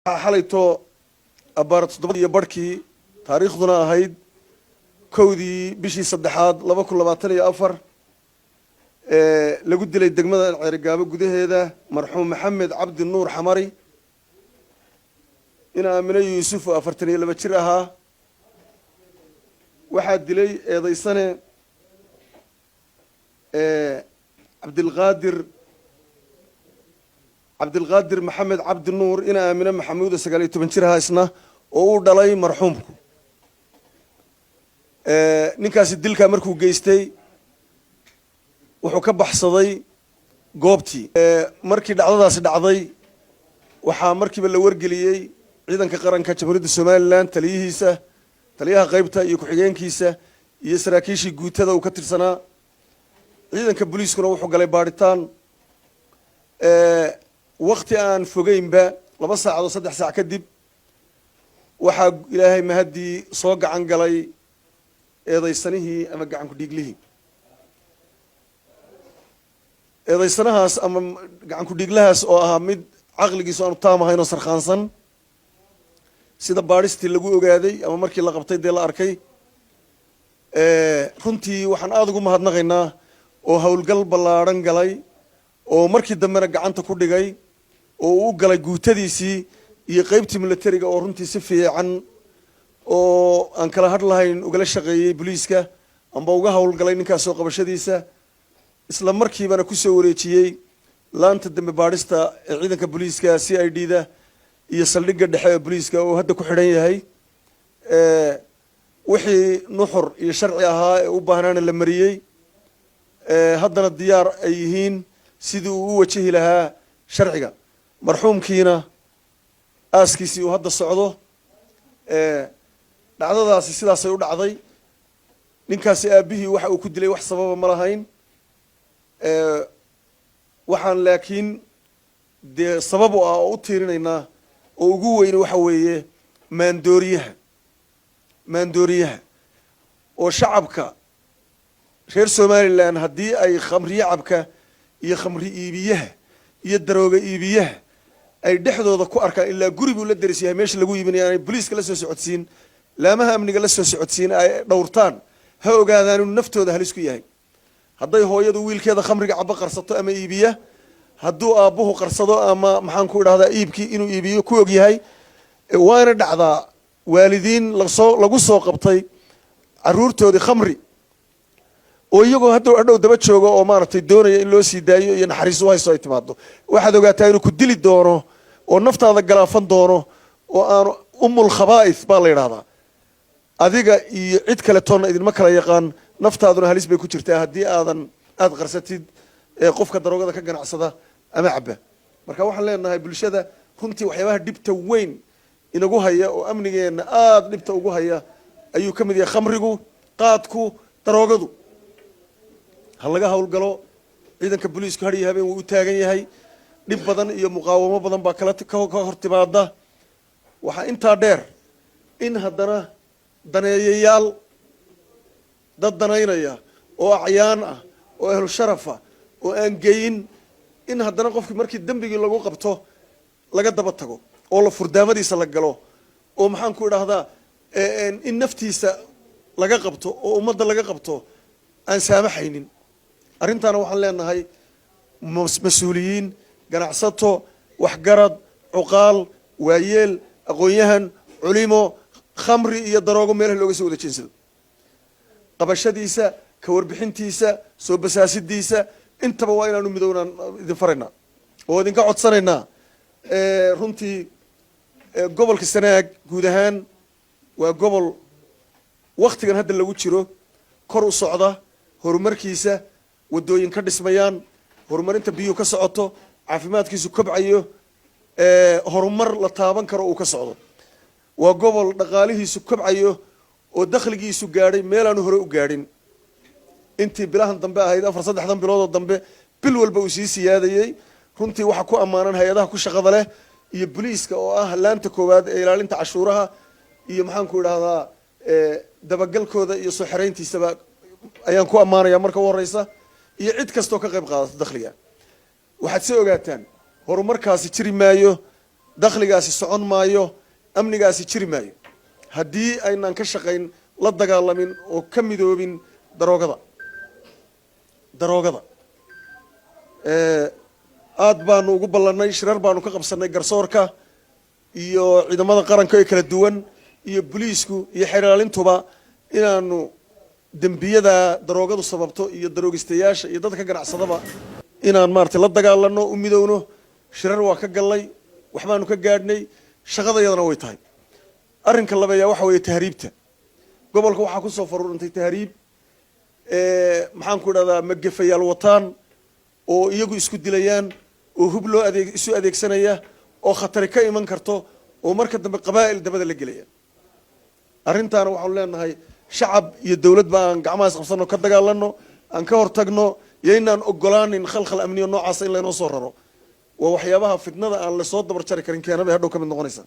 حاليتو أبارت صدبي بركي تاريخنا هيد كودي بشي صدحات لما كل ما تري أفر لقد لي الدقمة العرقابة قده هذا مرحوم محمد عبد النور حمري إنا من يوسف أفرتني لما تشرها واحد لي ذي سنة عبد القادر محمد عبد النور إنا من محمود سقالي تبنشرها اسمه ودلي مرحومكم ninkaas dilka markuu geystay wuxuu ka baxsaday goobtii markii dhacdadaas dhacday waxa markiiba la wargeliyay ciidanka qaranka Jamhuuriyadda Soomaaliland taliyaha qaybta iyo ku-xigeenkiisa iyo saraakiishii guutada uu ka tirsanaa ciidanka booliiskuna wuxuu galay baaritaan waqti aan fogeynba 2 saacadood 3 saac kadib waxa Ilaahay mahadii soo gacan galay eedaysanihi ama gacan ku dhiiglihii eedaysanahaas ama gacan ku dhiiglahaas oo ahaa mid aqligiisu aanu taamahayn oo sarxaansan sida baaristii lagu ogaaday ama markii la qabtay la arkay runtii waxaan aad ugu mahadnaqaynaa oo hawlgal ballaaran galay oo markii dambena gacanta ku dhigay oo uu galay guutadiisii iyo qaybtii militariga oo runtii si fiican oo aan kala hadlahayn ugala shaqeeyay booliiska amba uga hawlgalay ninkaas soo qabashadiisa isla markiibana ku soo wareejiyay laanta dambe baarista ee ciidanka booliiska CID-da iyo saldhigga dhexe ee booliiska oo hadda ku xidhan yahay wixii nuxur iyo sharci ahaa ee u baahnaana la mariyay haddana diyaar ay yihiin sidii uu u wajihi lahaa sharciga marxuumkiina aaskiisii uu hadda socdo dhacdadaasi sidaas ay u dhacday ninkaasi aabihii waxa uu ku dilay wax sabab ma lahayn waxaan laakiin sabab oo u tiirinaynaa oo ugu weyn waxa weeye maandooriyaha oo shacabka reer Soomaaliland hadii ay khamri cabka iyo khamri iibiyaha iyo darooga iibiyaha ay dhexdooda ku arkaan ilaa gurigu la darisay meesha lagu iibinayo booliiska la soo socodsiin laamaha amniga la soo socodsiin ay dhowrtaan ha ogaadaan inuu naftooda halis ku yahay hadday hooyadu wiilkeeda khamriga caba qarsato ama iibiya hadduu aabuhu qarsado ama maxaan ku idhaahdaa iibkii inuu iibiyo ku og yahay waana dhacdaa waalidiin lagu soo qabtay caruurtoodii khamri oo iyagoo hadhow daba joogo oo maaragtay doonaya in loo sii daayo iyo naxariis u hayso ay timaado waxaad ogaataa inuu ku dili doono oo naftaada galaafan doono oo aan umul khabaa'ith baa la yiraahdaa adiga iyo cid kale toona idinma kala yaqaan naftaaduna halis bay ku jirtaa haddii aad qarsatid qofka daroogada ka ganacsada ama cabba marka waxaan leenahay bulshada runtii waxyaabaha dhibta weyn inagu haya oo amnigeena aad dhibta ugu haya ayuu ka mid yahay khamrigu qaadku daroogadu hal laga hawlgalo ciidanka booliisku har iyo habeen wuu u taagan yahay dhib badan iyo muqaawamo badan baa ka hortimaada waxaa intaa dheer in haddana daneeyayaal dad danaynaya oo acyaan ah oo ahlu sharafa oo aan geyin in haddana qofkii markii dambigii lagu qabto laga daba tago oo la furdaamadiisa la galo oo maxaan ku idhaahdaa in naftiisa laga qabto oo ummadda laga qabto aan saamaxaynin arrintaana waxaan leenahay mas-uuliyiin ganacsato waxgarad cuqaal waayeel aqoon-yahan culimo khamri iyo daroogo meelaha looga soo wada jeensado qabashadiisa ka warbixintiisa soo basaasidiisa intaba waa inaanu midownaan idin faraynaa oo idinka codsanaynaa runtii gobolka Sanaag guud ahaan waa gobol waqtigan hadda lagu jiro kor u socda horumarkiisa wadooyin ka dhismayaan horumarinta biyo ka socoto caafimaadkiisu kobcayo horumar la taaban karo uu ka socdo waa gobol dhaqaalihiisu kobcayo oo dakhligiisu gaadhay meel aanu hore u gaadhin intii bilahan dambe ahayd 4-3 bilood dambe bil walba uu sii siyaadayay runtii waxa ku amaanan hay'adaha ku shaqada leh iyo booliiska oo ah laanta koowaad ee ilaalinta cashuuraha iyo maxaan ku idhaahdaa dabagalkooda iyo soo xareyntiisaba ayaan ku amaanaya marka u horeysa iyo cid kastoo ka qayb qaadata dakhliga waxaad soo ogaataan horumarkaasi jiri maayo dakhligaasi socon maayo amnigaasi jiri maayo haddii aynaan ka shaqayn la dagaalamin oo ka midoobin daroogada aad baanu ugu ballanay shirar baanu ka qabsanay garsoorka iyo ciidamada qaranka ee kala duwan iyo booliisku iyo xeeraalintuba inaanu dembiyada daroogadu sababto iyo daroogistayaasha iyo dadka ganacsadaba inaan maartay la dagaalano u midowno shirar waa ka galnay waxbaanu ka gaadhnay shaqadayadana way tahay arrinka labeeyaa waxa weeye tahriibta gobolka waxaa ku soo faruurantay tahriib maxaan ku idhahdaa magafayaal wataan oo iyagu isku dilayaan oo hub loo isu adeegsanaya oo khatari ka iman karto oo marka dambe qabaa'il dabada la gelaya arrintaana waxaanu leenahay shacab iyo dawladba aan gacmahaas qabsanno ka dagaalano aan ka hortagno iyo inaan ogolaanin khalkhal amniyo noocaasa in laynoo soo raro waa waxyaabaha fitnada aan lasoo dabar jari karin keenabay hadhow ka mid noqonaysa